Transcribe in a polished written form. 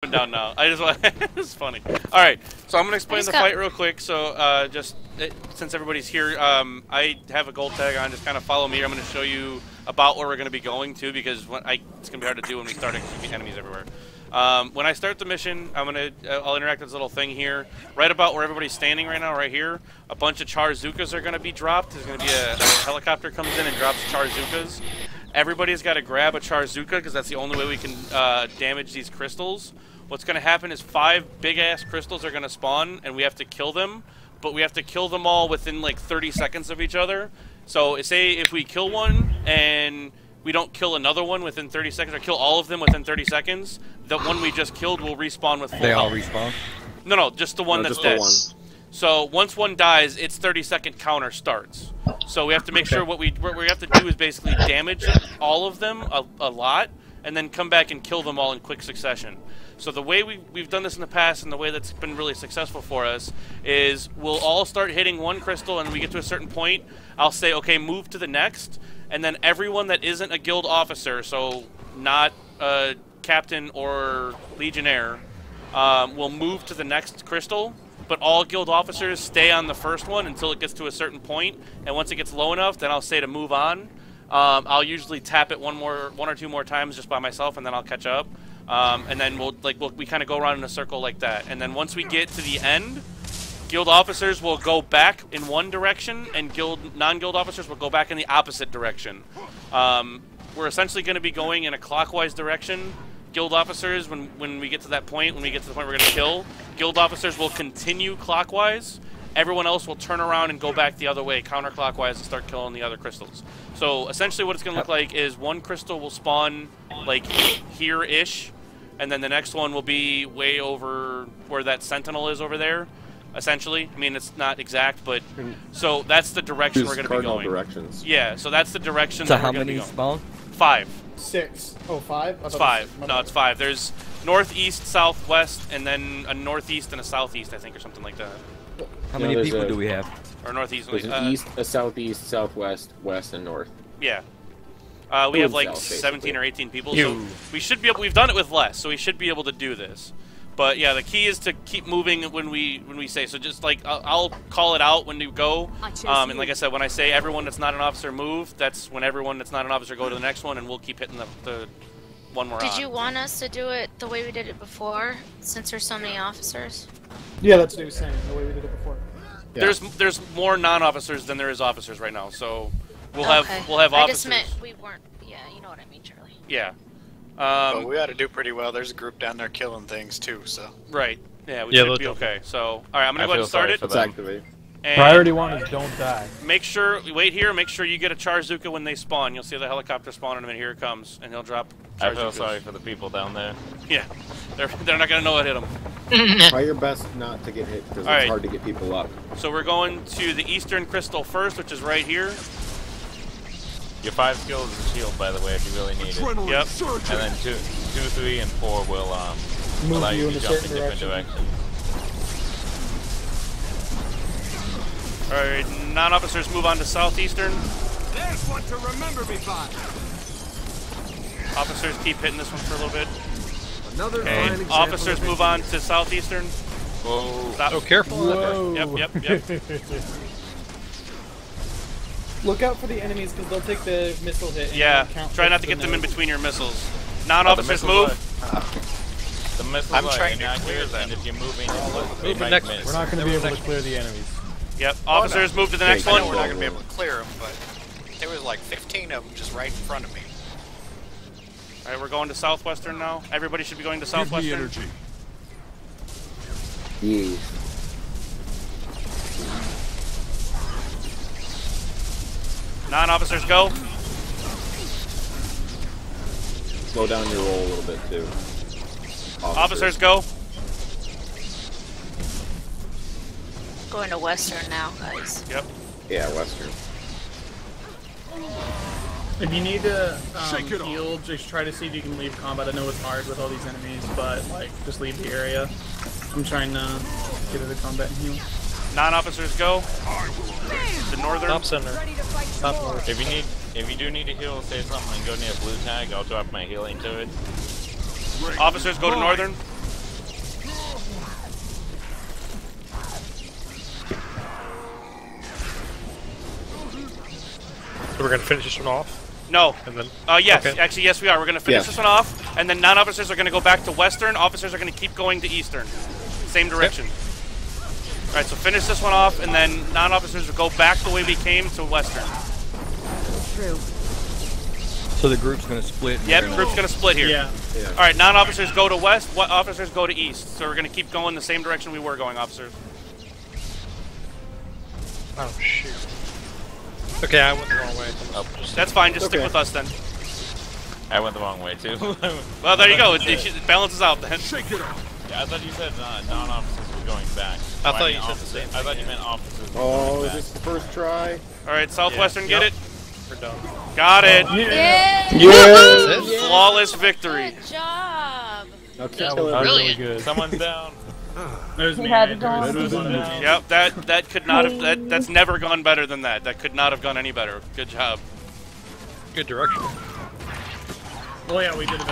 jumping down now. I just want. It's funny. All right, so I'm gonna explain the fight real quick. So since everybody's here, I have a gold tag on. Just kind of follow me. I'm gonna show you about where we're gonna be going to because it's gonna be hard to do when we start executing enemies everywhere. When I start the mission, I'll interact with this little thing here, right about where everybody's standing right now, right here. A bunch of Charzukas are gonna be dropped. There's gonna be a helicopter comes in and drops Charzukas. Everybody's got to grab a Charzuka because that's the only way we can damage these crystals. What's going to happen is 5 big-ass crystals are going to spawn, and we have to kill them. But we have to kill them all within like 30 seconds of each other. So say if we kill one and we don't kill another one within 30 seconds, or kill all of them within 30 seconds, the one we just killed will respawn with full They all health. respawn? No, just the one that's dead. So once one dies, its 30-second counter starts. So we have to make sure what we have to do is basically damage all of them a lot, and then come back and kill them all in quick succession. So the way we've done this in the past, and the way that's been really successful for us, is we'll all start hitting one crystal, and when we get to a certain point, I'll say, okay, move to the next, and then everyone that isn't a guild officer, so not a captain or legionnaire, will move to the next crystal. But all guild officers stay on the first one until it gets to a certain point, and once it gets low enough, then I'll say to move on. I'll usually tap it one or two more times just by myself, and then I'll catch up. And then we kind of go around in a circle like that. And then once we get to the end, guild officers will go back in one direction, and non-guild officers will go back in the opposite direction. We're essentially going to be going in a clockwise direction. Guild officers, when we get to that point, when we get to the point we're going to kill, guild officers will continue clockwise. Everyone else will turn around and go back the other way, counterclockwise, and start killing the other crystals. So essentially what it's going to look like is one crystal will spawn like here-ish, and then the next one will be way over where that sentinel is over there, essentially. I mean, it's not exact, but so that's the direction we're going to be going. Directions. Yeah, so that's the direction So that we're going to be going. how many spawn? 5. 6. Oh, 5? It's 5. No, it's 5. There's northeast, southwest, and then a northeast and a southeast, I think, or something like that. How many people do we have? Or northeast. There's an east, a southeast, southwest, west, and north. Yeah. We have like south, 17 or 18 people, so we should be able. We've done it with less, so we should be able to do this. But yeah, the key is to keep moving when we say. So just like I'll call it out when you go, and like I said, when I say everyone that's not an officer move, that's when everyone that's not an officer go to the next one, and we'll keep hitting the one we're on. Did you want us to do it the way we did it before, since there's so many officers? Yeah, that's what he was saying, the way we did it before. Yeah. There's more non-officers than there is officers right now, so we'll have officers. I just meant we weren't. Yeah, you know what I mean, Charlie. Yeah. But we ought to do pretty well. There's a group down there killing things too, so. Right. Yeah, we should be okay. So, all right, I'm gonna go ahead and start it. Let's activate. And priority 1 is don't die. Make sure we wait here. Make sure you get a Charzuka when they spawn. You'll see the helicopter spawn in a minute. Here it comes, and he'll drop. I feel sorry for the people down there. Yeah, they're not gonna know what hit them. Try your best not to get hit because it's hard to get people up. So we're going to the Eastern Crystal first, which is right here. Your 5 skills is a shield, by the way, if you really need it. Yep. And then 2, 3, and 4 will allow you to jump in different directions. Alright, non-officers move on to Southeastern. There's one to remember me by. Officers keep hitting this one for a little bit. Another okay. Officers move on to Southeastern. Whoa. Stop. Oh, careful. Whoa. Yep. Look out for the enemies because they'll take the missile hit. Yeah, try not to get them in between your missiles. Non-officers move. The missiles I'm are trying to clear innocuous, them. and if you're moving, Move the next one. We're not going to be able to clear the enemies. Yep, officers move to the next I one. know we're not going to be able to clear them, but there was like 15 of them just right in front of me. Alright, we're going to Southwestern now. Everybody should be going to Southwestern. Give me energy. Yes. Non-officers go. Slow down your roll a little bit too. Officers go. Going to Western now, guys. Yep. Yeah, western. If you need to heal, just try to see if you can leave combat. I know it's hard with all these enemies, but like, just leave the area. I'm trying to get into combat and heal. Non-officers go. The northern. Top center. Top north. If you do need a heal, say something and go near blue tag. I'll drop my healing to it. Officers go to northern. So we're gonna finish this one off? No. And then, yes, okay. actually, yes, we are. We're going to finish this one off, and then non-officers are going to go back to western. Officers are going to keep going to eastern. Same direction. All right, so finish this one off, and then non-officers will go back the way we came to western. True. So the group's going to split? Yep, group's going to split here. Yeah. All right, non-officers go to west, officers go to east. So we're going to keep going the same direction we were going, officers. Oh, shoot. Okay, I went the wrong way. Oh, that's fine, just stick with us then. I went the wrong way too. Well, there you go. It balances out then. Shake it off. Yeah, I thought you said non-officers were going back. I thought you said the same thing. I thought you meant officers. Oh, is this the first try? All right, Southwestern, Yeah. get it? We're done. Got it. Yeah. Yeah. Flawless victory. Good job. Okay. That was really Brilliant. good. Someone's down. There's me. had Right to go there. on. Yep, that could not have. That's never gone better than that. That could not have gone any better. Good job. Good direction. Well, yeah, we did it.